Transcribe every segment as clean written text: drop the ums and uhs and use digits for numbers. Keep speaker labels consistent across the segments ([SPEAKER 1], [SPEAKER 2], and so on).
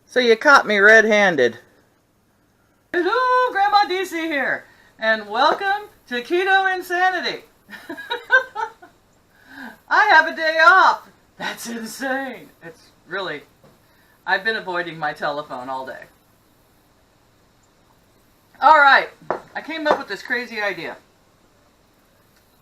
[SPEAKER 1] So you caught me red-handed. Hello, Grandma DC here, and welcome to Keto Insanity. I have a day off. That's insane. It's really, I've been avoiding my telephone all day. All right, I came up with this crazy idea.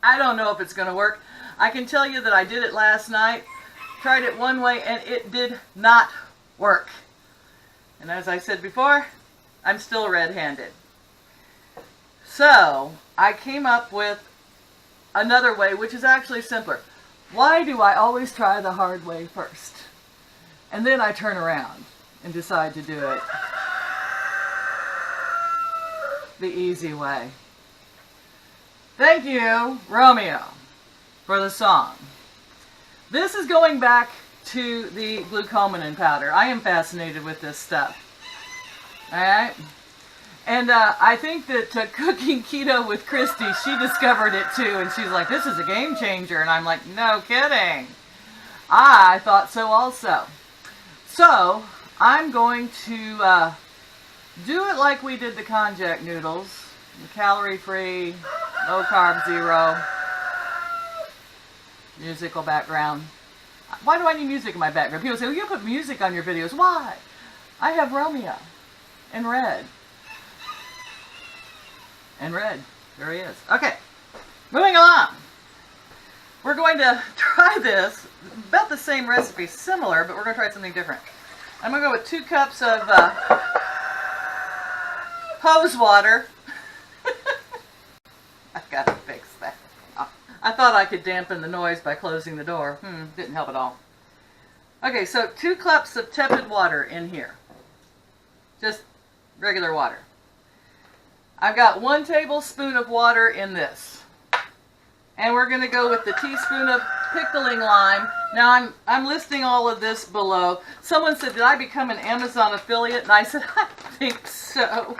[SPEAKER 1] I don't know if it's going to work. I can tell you that I did it last night, tried it one way, and it did not work. And as I said before, I'm still red-handed. So, I came up with another way, which is actually simpler. Why do I always try the hard way first? And then I turn around and decide to do it the easy way. Thank you, Romeo, for the song. This is going back to the Glucomannan powder. I am fascinated with this stuff. Alright? And I think that cooking keto with Christy, she discovered it too, and she's like, this is a game changer. And I'm like, no kidding. I thought so also. So, I'm going to do it like we did the konjac noodles. Calorie-free, low carb, zero. Musical background. Why do I need music in my background? People say, well, you put music on your videos. Why? I have Romeo in red. And red. There he is. Okay. Moving along. We're going to try this. About the same recipe. Similar, but we're going to try something different. I'm going to go with 2 cups of hose water. I've got to fix that. I thought I could dampen the noise by closing the door. Didn't help at all. Okay, so 2 cups of tepid water in here. Just regular water. I've got 1 tablespoon of water in this. And we're going to go with the teaspoon of pickling lime. Now I'm listing all of this below. Someone said, did I become an Amazon affiliate? And I said, I think so.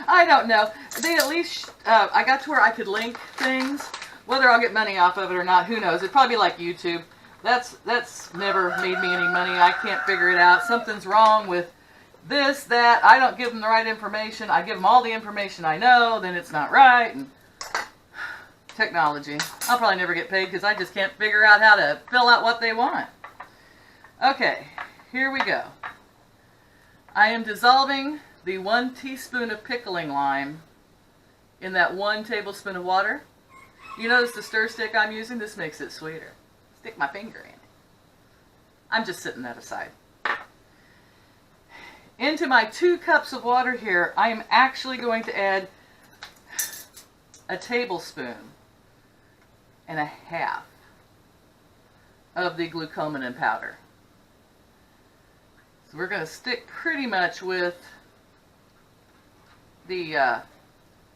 [SPEAKER 1] I don't know. They at least, I got to where I could link things. Whether I'll get money off of it or not, who knows? It'd probably be like YouTube. That's never made me any money. I can't figure it out. Something's wrong with this, that. I don't give them the right information. I give them all the information I know, then it's not right. And technology. I'll probably never get paid because I just can't figure out how to fill out what they want. Okay, here we go. I am dissolving the 1 teaspoon of pickling lime in that 1 tablespoon of water. You notice the stir stick I'm using? This makes it sweeter. Stick my finger in it. I'm just setting that aside. Into my 2 cups of water here, I am actually going to add a tablespoon and a half of the Glucomannan powder. So we're going to stick pretty much with the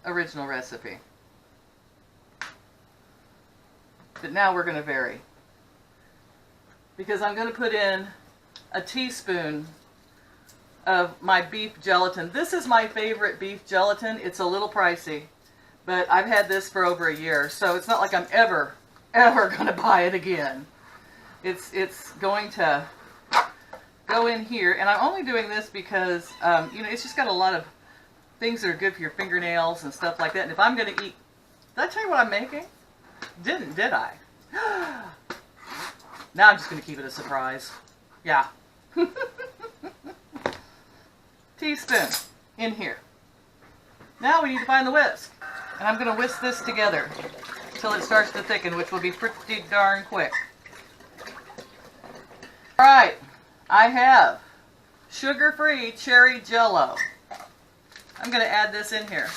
[SPEAKER 1] original recipe. But now we're going to vary. Because I'm going to put in a teaspoon of my beef gelatin. This is my favorite beef gelatin. It's a little pricey, but I've had this for over a year, so it's not like I'm ever going to buy it again. It's going to go in here, and I'm only doing this because, you know, it's just got a lot of things that are good for your fingernails and stuff like that. And if I'm going to eat, did I tell you what I'm making? Didn't, did I? Now I'm just going to keep it a surprise. Yeah. Teaspoon in here. Now we need to find the whisk. And I'm going to whisk this together until it starts to thicken, which will be pretty darn quick. Alright, I have sugar-free cherry jello. I'm going to add this in here.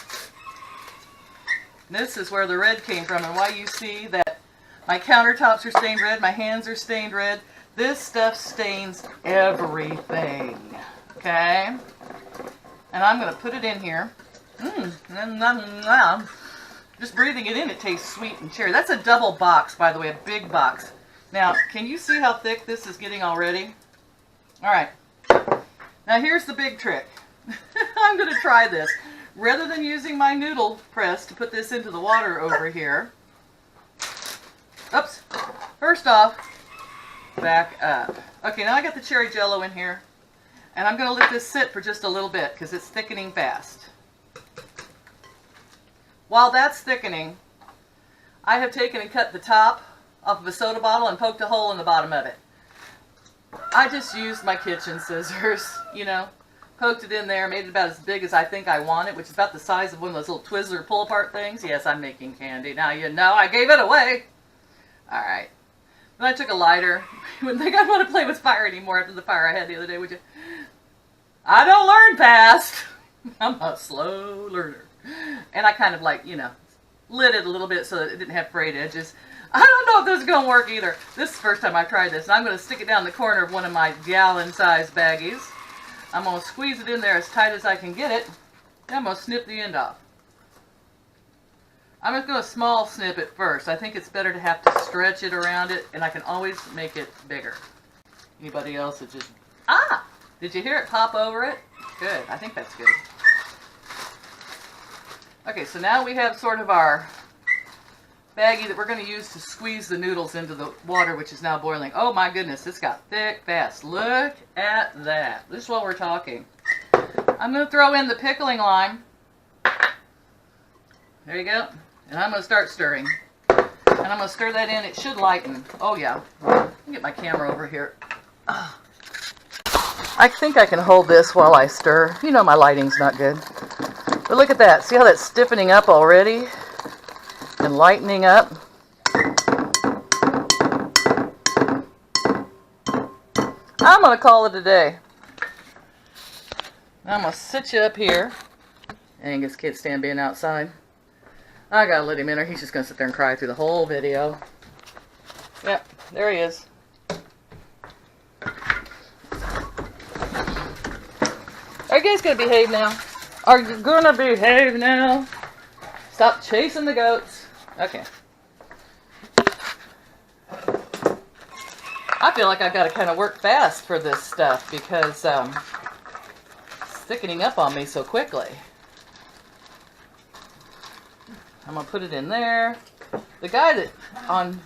[SPEAKER 1] This is where the red came from, and why you see that my countertops are stained red, my hands are stained red. This stuff stains everything. Okay? And I'm going to put it in here. Just breathing it in, it tastes sweet and cherry. That's a double box, by the way, a big box. Now, can you see how thick this is getting already? Alright. Now here's the big trick. I'm going to try this. Rather than using my noodle press to put this into the water over here, oops, first off, back up. Okay, now I got the cherry jello in here. And I'm going to let this sit for just a little bit because it's thickening fast. While that's thickening, I have taken and cut the top off of a soda bottle and poked a hole in the bottom of it. I just used my kitchen scissors, you know, poked it in there, made it about as big as I think I want it, which is about the size of one of those little Twizzler pull-apart things. Yes, I'm making candy. Now you know I gave it away. All right. Then I took a lighter. You wouldn't think I'd want to play with fire anymore after the fire I had the other day, would you? I don't learn fast. I'm a slow learner. And I kind of like, you know, lit it a little bit so that it didn't have frayed edges. I don't know if this is going to work either. This is the first time I've tried this. And I'm going to stick it down the corner of one of my gallon-sized baggies. I'm going to squeeze it in there as tight as I can get it. Then I'm going to snip the end off. I'm just going to small snip it first. I think it's better to have to stretch it around it, and I can always make it bigger. Anybody else that just... Ah! Did you hear it pop over it? Good. I think that's good. Okay, so now we have sort of our baggie that we're going to use to squeeze the noodles into the water, which is now boiling. Oh my goodness, this got thick fast. Look at that. This is what we're talking. I'm going to throw in the pickling lime. There you go. And I'm going to start stirring. And I'm going to stir that in. It should lighten. Oh yeah. Let me get my camera over here. I think I can hold this while I stir. You know my lighting's not good. But look at that. See how that's stiffening up already? And lightening up. I'm going to call it a day. I'm going to sit you up here. Angus can't stand being outside. I got to let him in, or he's just going to sit there and cry through the whole video. Yep, there he is. Are you guys going to behave now? Are you going to behave now? Stop chasing the goats. Okay. I feel like I've got to kind of work fast for this stuff because it's thickening up on me so quickly. I'm going to put it in there. The guy that on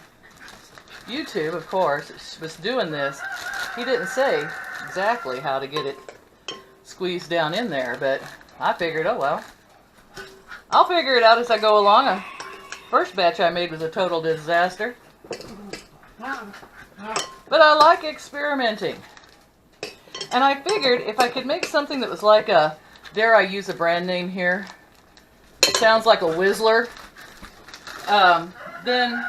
[SPEAKER 1] YouTube, of course, was doing this, he didn't say exactly how to get it squeezed down in there, but I figured, oh well. I'll figure it out as I go along. The first batch I made was a total disaster. But I like experimenting. And I figured if I could make something that was like a, dare I use a brand name here, it sounds like a Whistler, then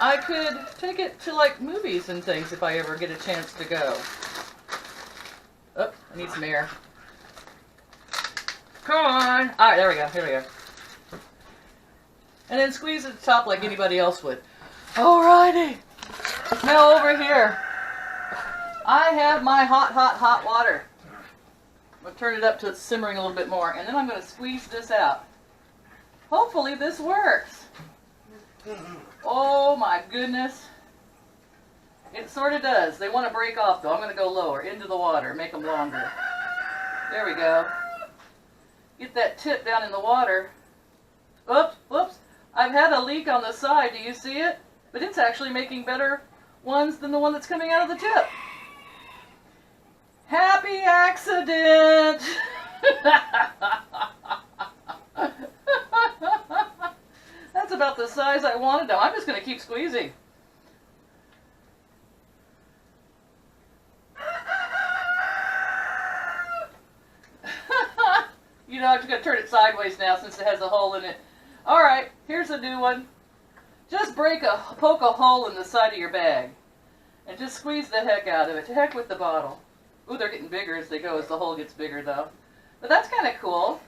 [SPEAKER 1] I could take it to like movies and things if I ever get a chance to go. Oh, I need some air. Come on. Alright, there we go. Here we go. And then squeeze at the top like anybody else would. Alrighty. Now over here, I have my hot water. I'm going to turn it up till it's simmering a little bit more. And then I'm going to squeeze this out. Hopefully this works. Oh my goodness. It sort of does. They want to break off though. I'm going to go lower into the water. Make them longer. There we go. Get that tip down in the water. Oops, whoops. I've had a leak on the side. Do you see it? But it's actually making better ones than the one that's coming out of the tip. Happy accident! That's about the size I wanted though. I'm just going to keep squeezing. You know, I'm just going to turn it sideways now since it has a hole in it. Alright, here's a new one. Just poke a hole in the side of your bag. And just squeeze the heck out of it. To heck with the bottle. Ooh, they're getting bigger as they go, as the hole gets bigger though. But that's kind of cool.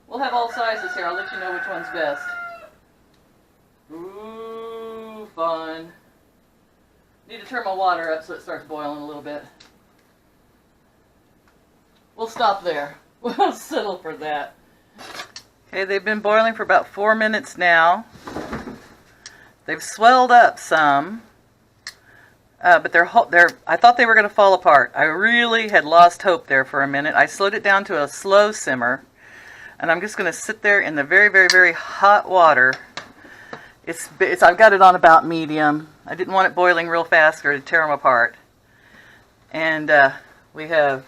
[SPEAKER 1] We'll have all sizes here. I'll let you know which one's best. Ooh, fun. Need to turn my water up so it starts boiling a little bit. We'll stop there. We'll settle for that. Okay, they've been boiling for about 4 minutes now. They've swelled up some, but I thought they were going to fall apart. I really had lost hope there for a minute. I slowed it down to a slow simmer, and I'm just going to sit there in the very, very, very hot water. I've got it on about medium. I didn't want it boiling real fast or to tear them apart. And we have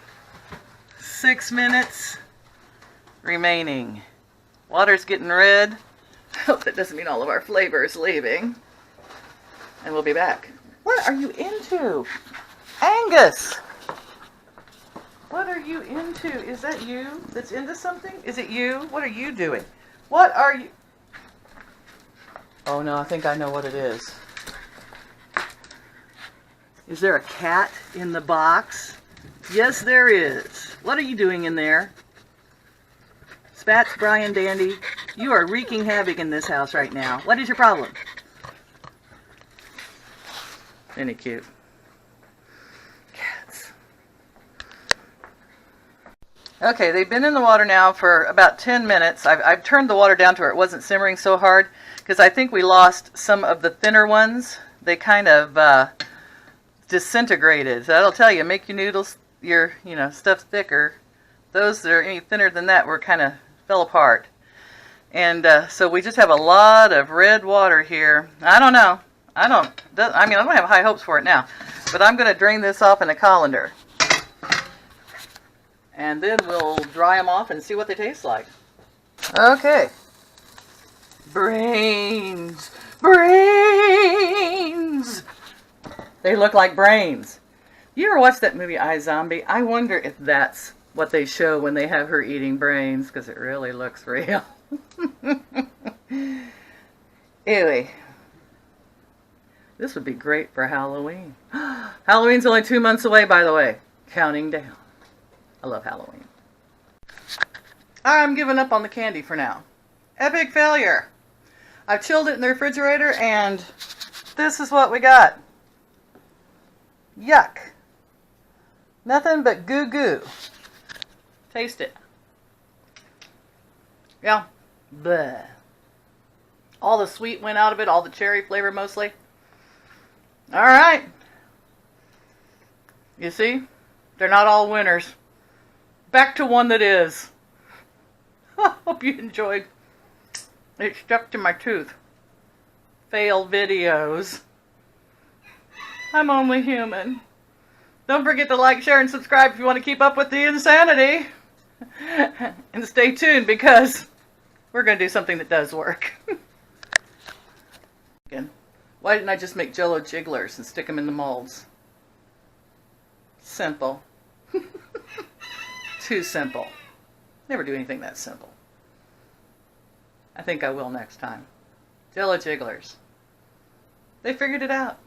[SPEAKER 1] 6 minutes remaining. Water's getting red. Hope that doesn't mean all of our flavor is leaving. And we'll be back. What are you into? Angus! What are you into? Is that you that's into something? Is it you? What are you doing? What are you? Oh no, I think I know what it is. Is there a cat in the box? Yes, there is. What are you doing in there? Spats, Brian Dandy, you are wreaking havoc in this house right now. What is your problem? Isn't he cute? Cats. Okay, they've been in the water now for about 10 minutes. I've turned the water down to where it wasn't simmering so hard because I think we lost some of the thinner ones. They kind of disintegrated. So that'll tell you, make your noodles, your stuff thicker. Those that are any thinner than that were kind of fell apart. And so we just have a lot of red water here. I don't know. I don't have high hopes for it now. But I'm going to drain this off in a colander. And then we'll dry them off and see what they taste like. Okay. Brains. Brains. They look like brains. You ever watch that movie iZombie? I wonder if that's what they show when they have her eating brains, because it really looks real. Anyway, this would be great for Halloween. Halloween's only 2 months away, by the way. Counting down. I love Halloween. I'm giving up on the candy for now. Epic failure. I've chilled it in the refrigerator, and this is what we got. Yuck. Nothing but goo-goo. Taste it. Yeah. Bleh. All the sweet went out of it, all the cherry flavor mostly. Alright. You see? They're not all winners. Back to one that is. Hope you enjoyed. It stuck to my tooth. Fail videos. I'm only human. Don't forget to like, share, and subscribe if you want to keep up with the insanity. And stay tuned because we're going to do something that does work. Again, why didn't I just make Jell-O jigglers and stick them in the molds? Simple. Too simple. Never do anything that simple. I think I will next time. Jell-O jigglers. They figured it out.